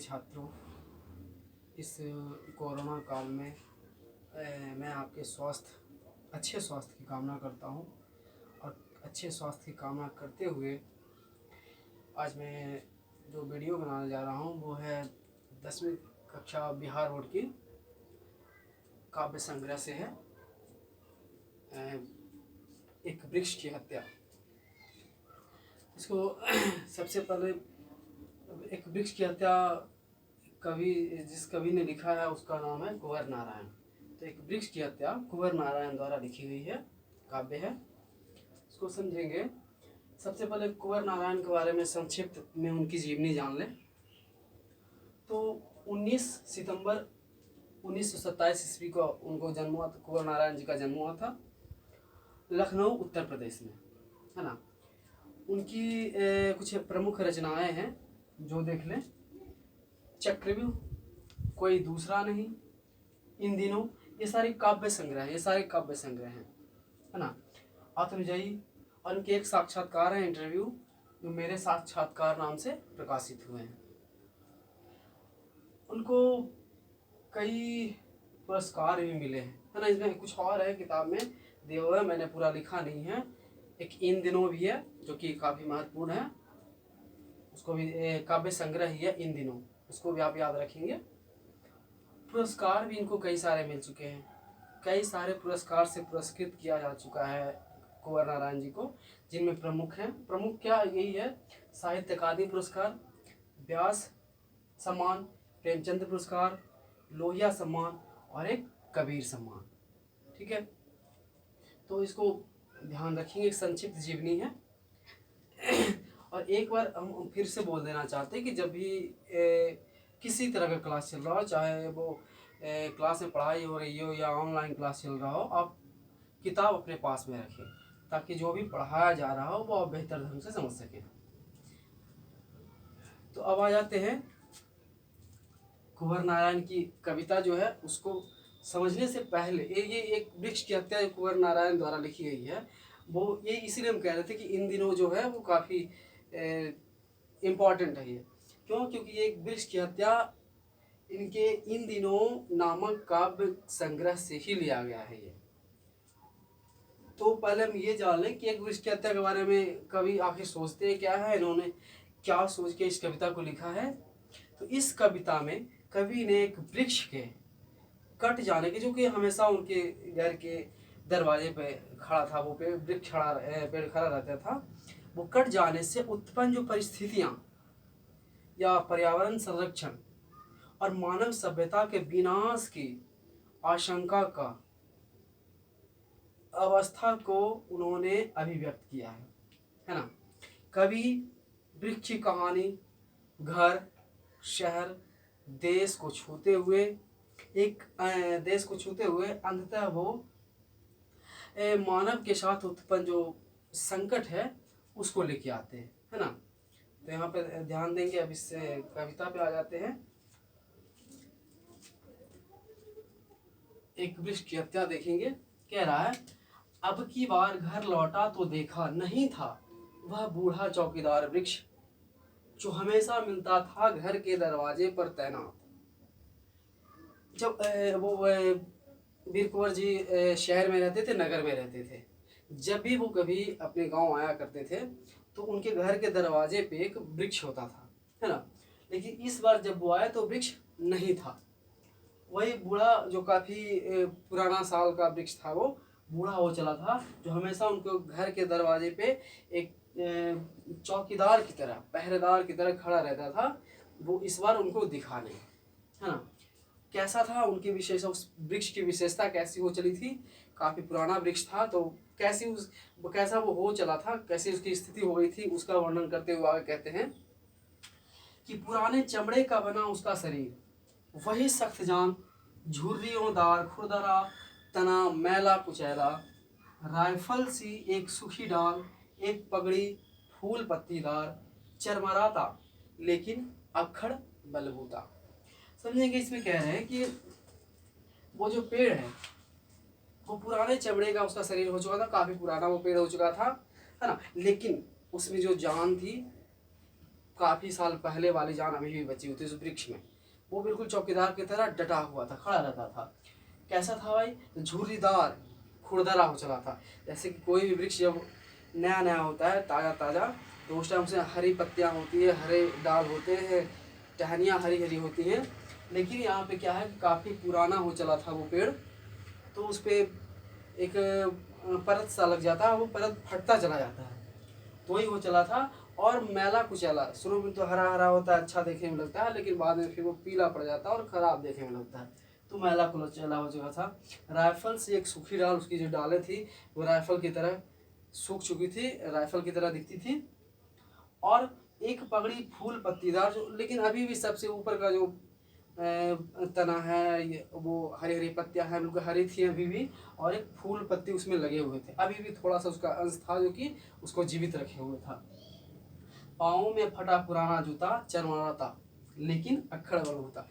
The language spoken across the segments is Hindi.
छात्रों, इस कोरोना काल में मैं आपके अच्छे स्वास्थ्य की कामना करता हूं और अच्छे स्वास्थ्य की कामना करते हुए आज मैं जो वीडियो बनाने जा रहा हूं वो है 10वीं कक्षा बिहार बोर्ड की काव्य संग्रह से है एक वृक्ष की हत्या। इसको सबसे पहले एक वृक्ष की हत्या जिस कवि ने लिखा है उसका नाम है कुंवर नारायण। तो एक वृक्ष की हत्या कुंवर नारायण द्वारा लिखी गई है, काव्य है। इसको समझेंगे। सबसे पहले कुंवर नारायण के बारे में संक्षिप्त में उनकी जीवनी जान लें। तो 19 सितंबर 1927 ईस्वी को उनको जन्म हुआ था। कुंवर नारायण जी का जन्म हुआ था लखनऊ उत्तर प्रदेश में, है ना। उनकी कुछ प्रमुख रचनाएं हैं जो देख लें। चक्रव्यूह, कोई दूसरा नहीं, इन दिनों, ये सारे काव्य संग्रह हैं, है ना। आत्मजयी, और उनके एक साक्षात्कार है, इंटरव्यू, जो मेरे साक्षात्कार नाम से प्रकाशित हुए हैं। उनको कई पुरस्कार भी मिले हैं, है ना। इसमें कुछ और है, किताब में दिया हुआ है, मैंने पूरा लिखा नहीं है। एक इन दिनों भी है जो कि काफ़ी महत्वपूर्ण है, उसको भी काव्य संग्रह ही है इन दिनों, उसको भी आप याद रखेंगे। पुरस्कार भी इनको कई सारे मिल चुके हैं, कई सारे पुरस्कार से पुरस्कृत किया जा चुका है कुंवर नारायण जी को, जिनमें प्रमुख क्या यही है: साहित्य अकादमी पुरस्कार, व्यास सम्मान, प्रेमचंद पुरस्कार, लोहिया सम्मान और एक कबीर सम्मान। ठीक है, तो इसको ध्यान रखेंगे। एक संक्षिप्त जीवनी है। और एक बार हम फिर से बोल देना चाहते हैं कि जब भी किसी तरह का क्लास चल रहा हो, चाहे वो क्लास में पढ़ाई हो रही हो या ऑनलाइन क्लास चल रहा हो, आप किताब अपने पास में रखें ताकि जो भी पढ़ाया जा रहा हो वो आप बेहतर ढंग से समझ सकें। तो अब आ जाते हैं कुंवर नारायण की कविता जो है उसको समझने से पहले। ये एक वृक्ष की हत्या कुंवर नारायण द्वारा लिखी गई है, वो ये इसीलिए हम कह रहे थे कि इन दिनों जो है वो काफ़ी इम्पॉर्टेंट है। ये क्यों? क्योंकि ये एक वृक्ष की हत्या इनके इन दिनों नामक काव्य संग्रह से ही लिया गया है। ये तो पहले हम ये जान लें कि एक वृक्ष की हत्या के बारे में कवि आखिर सोचते हैं क्या है, इन्होंने क्या सोच के इस कविता को लिखा है। तो इस कविता में कवि ने एक वृक्ष के कट जाने के, जो कि हमेशा उनके घर के दरवाजे पे खड़ा था, वो पेड़ खड़ा रहता था, वो कट जाने से उत्पन्न जो परिस्थितियां या पर्यावरण संरक्षण और मानव सभ्यता के विनाश की आशंका का अवस्था को उन्होंने अभिव्यक्त किया है ना। कवि वृक्ष की कहानी घर, शहर, देश को छूते हुए अंततः वो मानव के साथ उत्पन्न जो संकट है उसको लेके आते हैं, है ना। तो यहाँ पे ध्यान देंगे। अब इस कविता पे आ जाते हैं। एक वृक्ष की हत्या देखेंगे। कह रहा है, अब की बार घर लौटा तो देखा नहीं था वह बूढ़ा चौकीदार वृक्ष, जो हमेशा मिलता था घर के दरवाजे पर तैनात। जब वो वीर कुंवर जी शहर में रहते थे, नगर में रहते थे, जब भी वो कभी अपने गांव आया करते थे तो उनके घर के दरवाजे पे एक वृक्ष होता था, है ना। लेकिन इस बार जब वो आए तो वृक्ष नहीं था। वही बूढ़ा जो काफ़ी पुराना साल का वृक्ष था, वो बूढ़ा हो चला था, जो हमेशा उनको घर के दरवाजे पे एक चौकीदार की तरह, पहरेदार की तरह खड़ा रहता था, वो इस बार उनको दिखा नहीं, है ना। कैसा था उनकी विशेषता, उस वृक्ष की विशेषता कैसी हो चली थी? काफ़ी पुराना वृक्ष था, तो कैसा वो हो चला था, कैसी उसकी स्थिति हो गई थी, उसका वर्णन करते हुए आगे कहते हैं कि पुराने चमड़े का बना उसका शरीर, वही सख्त जान, झुर्रियोंदार खुरदरा तना, मैला कुचैला, राइफल सी एक सूखी डाल, एक पगड़ी फूल पत्तीदार, चरमराता लेकिन अक्खड़ बलबूता। समझेंगे। इसमें कह रहे हैं कि वो जो पेड़ है वो पुराने चमड़े का उसका शरीर हो चुका था, काफ़ी पुराना वो पेड़ हो चुका था, है ना। लेकिन उसमें जो जान थी, काफ़ी साल पहले वाली जान अभी भी बची हुई थी उस वृक्ष में। वो बिल्कुल चौकीदार की तरह डटा हुआ था, खड़ा रहता था। कैसा था भाई? झूरीदार, खुरदरा हो चला था। जैसे कि कोई भी वृक्ष जब नया नया होता है, ताज़ा ताज़ा, तो उस टाइम से हरी पत्तियाँ होती है, हरे डाल होते हैं, टहनियाँ हरी हरी होती हैं। लेकिन यहाँ पे क्या है कि काफ़ी पुराना हो चला था वो पेड़, तो उस पर एक परत सा लग जाता है, वो परत फटता चला जाता है, तो वही हो चला था। और मैला कुचैला, शुरू में तो हरा हरा होता है, अच्छा देखने में लगता है, लेकिन बाद में फिर वो पीला पड़ जाता है और ख़राब देखने में लगता है, तो मैला कुचैला हो चुका था। राइफल से एक सूखी डाल, उसकी जो डालें थी वो राइफल की तरह सूख चुकी थी, राइफल की तरह दिखती थी। और एक पगड़ी फूल पत्तीदार, जो लेकिन अभी भी सबसे ऊपर का जो तना है, वो हरी हरी पत्तियां हैं, बिल्कुल हरी थी अभी भी, और एक फूल पत्ती उसमें लगे हुए थे, अभी भी थोड़ा सा उसका अंश था जो कि उसको जीवित रखे हुए था। पाँव में फटा पुराना जूता चरमराता, लेकिन अक्खड़ बलबूता।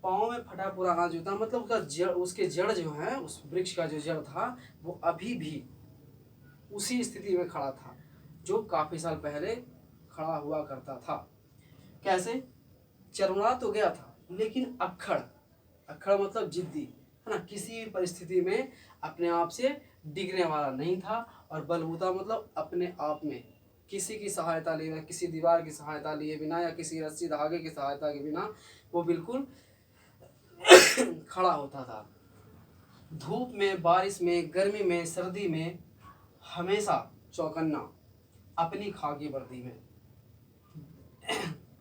पाँव में फटा पुराना जूता मतलब उसका जड़, उसके जड़ जो है, उस वृक्ष का जो जड़ था वो अभी भी उसी स्थिति में खड़ा था जो काफी साल पहले खड़ा हुआ करता था। कैसे? चरमरा तो गया था, लेकिन अक्खड़, अक्खड़ मतलब जिद्दी, है ना, किसी भी परिस्थिति में अपने आप से डिगने वाला नहीं था। और बलबूता मतलब अपने आप में किसी की सहायता लिए बिना, किसी दीवार की सहायता लिए बिना या किसी रस्सी धागे की सहायता के बिना वो बिल्कुल खड़ा होता था। धूप में, बारिश में, गर्मी में, सर्दी में, हमेशा चौकन्ना, अपनी खाकी वर्दी में।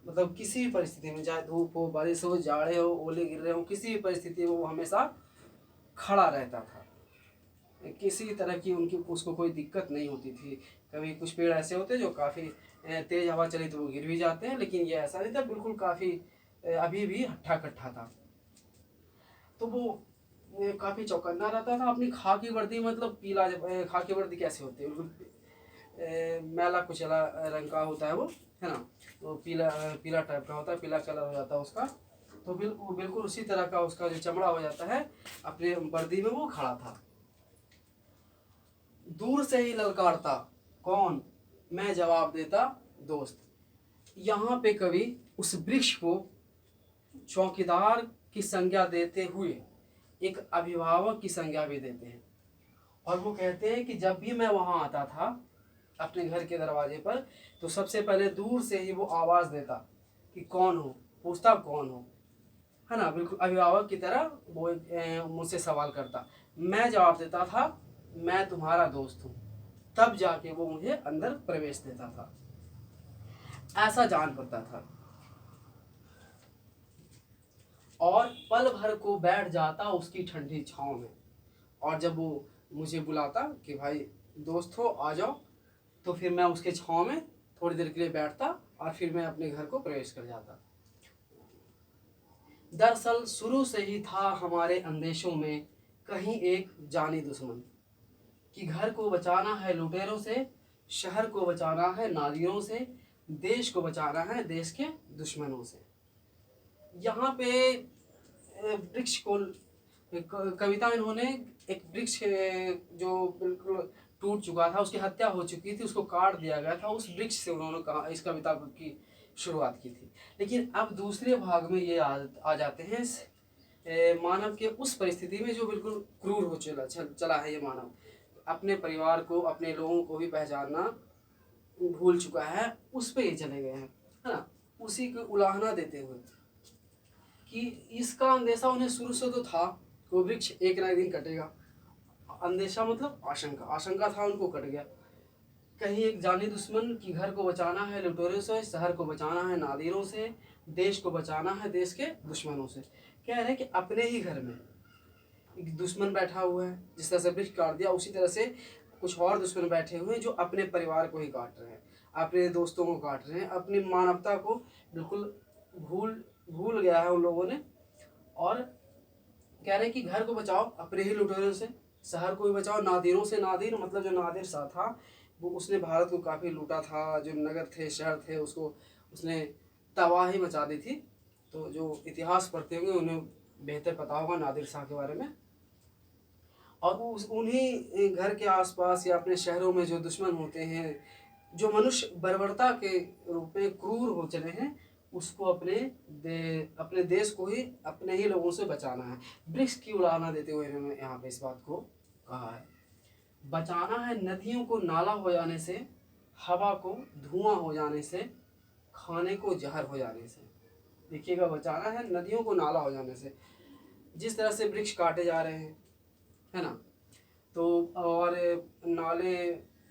मतलब किसी भी परिस्थिति में, चाहे धूप हो, बारिश हो, जाड़े हो, ओले गिर रहे हो, किसी भी परिस्थिति में वो हमेशा खड़ा रहता था। किसी तरह की उनकी उसको कोई दिक्कत नहीं होती थी। कभी कुछ पेड़ ऐसे होते जो काफ़ी तेज हवा चली तो वो गिर भी जाते हैं, लेकिन ये ऐसा नहीं था, बिल्कुल काफ़ी अभी भी हट्ठा कट्ठा था। तो वो काफ़ी चौकन्ना रहता था। अपनी खाकी वर्दी मतलब पीला, खाकी वर्दी कैसे होती है, बिल्कुल मैला कुचला रंग का होता है वो, है ना, तो पीला पीला टाइप का होता है, पीला कलर हो जाता है उसका, तो बिल्कुल उसी तरह का उसका जो चमड़ा हो जाता है, अपने वर्दी में वो खड़ा था। दूर से ही ललकारता, कौन? मैं जवाब देता, दोस्त। यहाँ पे कवि उस वृक्ष को चौकीदार की संज्ञा देते हुए एक अभिभावक की संज्ञा भी देते हैं। और वो कहते हैं कि जब भी मैं वहाँ आता था अपने घर के दरवाजे पर, तो सबसे पहले दूर से ही वो आवाज़ देता कि कौन हो, पूछता कौन हो, है ना, बिल्कुल अभिभावक की तरह वो मुझसे सवाल करता। मैं जवाब देता था, मैं तुम्हारा दोस्त हूँ, तब जाके वो मुझे अंदर प्रवेश देता था। ऐसा जान पड़ता था। और पल भर को बैठ जाता उसकी ठंडी छाँव में। और जब वो मुझे बुलाता कि भाई दोस्त हो आ जाओ, तो फिर मैं उसके छाँव में थोड़ी देर के लिए बैठता और फिर मैं अपने घर को प्रवेश कर जाता। दरअसल शुरू से ही था हमारे अंदेशों में कहीं एक जानी दुश्मन, कि घर को बचाना है लुटेरों से, शहर को बचाना है नादिरों से, देश को बचाना है देश के दुश्मनों से। यहाँ पे वृक्ष को कविता में इन्होंने एक वृक्ष जो बिल्कुल टूट चुका था, उसकी हत्या हो चुकी थी, उसको काट दिया गया था, उस वृक्ष से उन्होंने कहा इस कविता की शुरुआत की थी। लेकिन अब दूसरे भाग में ये आ जाते हैं मानव के उस परिस्थिति में जो बिल्कुल क्रूर हो चला है। ये मानव अपने परिवार को, अपने लोगों को भी पहचानना भूल चुका है, उस पे ये चले गए हैं, है ना, उसी को उलाहना देते हुए कि इसका अंदेशा उन्हें शुरू से तो था कि वो वृक्ष एक ना एक दिन कटेगा। अंदेशा मतलब आशंका, आशंका था, उनको कट गया। कहीं एक जानी दुश्मन की घर को बचाना है लुटेरों से, शहर को बचाना है नादिरों से, देश को बचाना है देश के दुश्मनों से। कह रहे हैं कि अपने ही घर में एक दुश्मन बैठा हुआ है, जिस तरह से वृक्ष काट दिया उसी तरह से कुछ और दुश्मन बैठे हुए हैं जो अपने परिवार को ही काट रहे हैं, अपने दोस्तों को काट रहे हैं, अपनी मानवता को बिल्कुल भूल गया है उन लोगों ने। और कह रहे हैं कि घर को बचाओ अपने ही लुटेरों से, शहर को भी बचाओ नादिरों से। नादिर मतलब जो नादिर शाह था, वो उसने भारत को काफ़ी लूटा था, जो नगर थे, शहर थे, उसको उसने तबाही मचा दी थी। तो जो इतिहास पढ़ते होंगे उन्हें बेहतर पता होगा नादिर शाह के बारे में। और वो उन्हीं घर के आसपास या अपने शहरों में जो दुश्मन होते हैं, जो मनुष्य बर्बरता के रूप में क्रूर हो चले हैं, उसको अपने देश को ही अपने ही लोगों से बचाना है। वृक्ष की उड़ाना देते हुए इन्होंने यहाँ पे इस बात को कहा है। बचाना है नदियों को नाला हो जाने से, हवा को धुआं हो जाने से, खाने को जहर हो जाने से। देखिएगा, बचाना है नदियों को नाला हो जाने से। जिस तरह से वृक्ष काटे जा रहे हैं, है ना, तो और नाले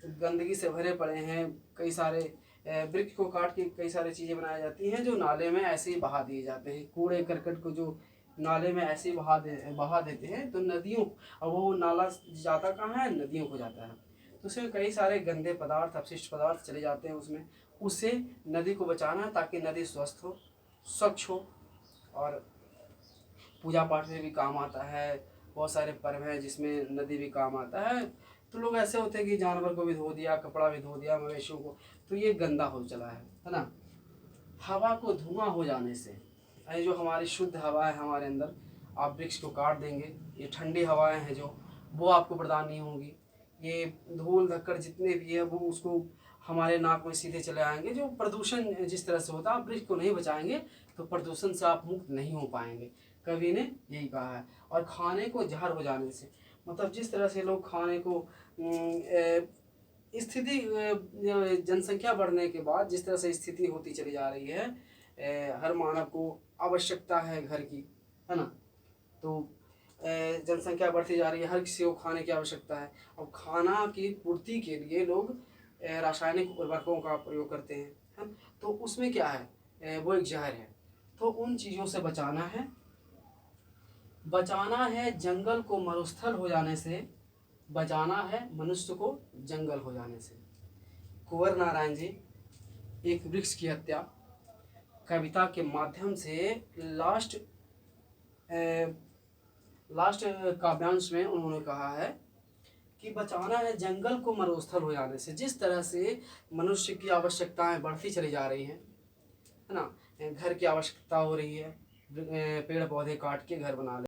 गंदगी से भरे पड़े हैं। कई सारे वृक्ष को काट के कई सारी चीज़ें बनाई जाती हैं जो नाले में ऐसे ही बहा दिए जाते हैं। कूड़े करकट को जो नाले में ऐसे ही बहा देते हैं, तो नदियों, और वो नाला जाता कहाँ है? नदियों को जाता है। तो उसमें कई सारे गंदे पदार्थ, अपशिष्ट पदार्थ चले जाते हैं उसमें। उससे नदी को बचाना है ताकि नदी स्वस्थ हो, स्वच्छ हो, और पूजा पाठ में भी काम आता है। बहुत सारे पर्व हैं जिसमें नदी भी काम आता है। तो लोग ऐसे होते हैं कि जानवर को भी धो दिया, कपड़ा भी धो दिया, मवेशियों को, तो ये गंदा हो चला है ना। हवा को धुआं हो जाने से, ये जो हमारी शुद्ध हवा है हमारे अंदर, आप वृक्ष को काट देंगे, ये ठंडी हवाएं हैं जो, वो आपको प्रदान नहीं होंगी। ये धूल धक्कड़ जितने भी है वो उसको हमारे नाक में सीधे चले आएंगे। जो प्रदूषण जिस तरह से होता है, आप वृक्ष को नहीं बचाएंगे तो प्रदूषण से आप मुक्त नहीं हो पाएंगे। कवि ने यही कहा है। और खाने को जहर हो जाने से, मतलब जिस तरह से लोग खाने को स्थिति, जनसंख्या बढ़ने के बाद जिस तरह से स्थिति होती चली जा रही है, हर मानव को आवश्यकता है घर की, है ना। तो जनसंख्या बढ़ती जा रही है, हर किसी को खाने की आवश्यकता है। और खाना की पूर्ति के लिए लोग रासायनिक उर्वरकों का प्रयोग करते हैं, है। तो उसमें क्या है? वो एक जहर है। तो उन चीज़ों से बचाना है। बचाना है जंगल को मरुस्थल हो जाने से, बचाना है मनुष्य को जंगल हो जाने से। कुंवर नारायण जी एक वृक्ष की हत्या कविता के माध्यम से लास्ट काव्यांश में उन्होंने कहा है कि बचाना है जंगल को मरुस्थल हो जाने से। जिस तरह से मनुष्य की आवश्यकताएं बढ़ती चली जा रही हैं, है ना, घर की आवश्यकता हो रही है, पेड़ पौधे काट के घर बना ले।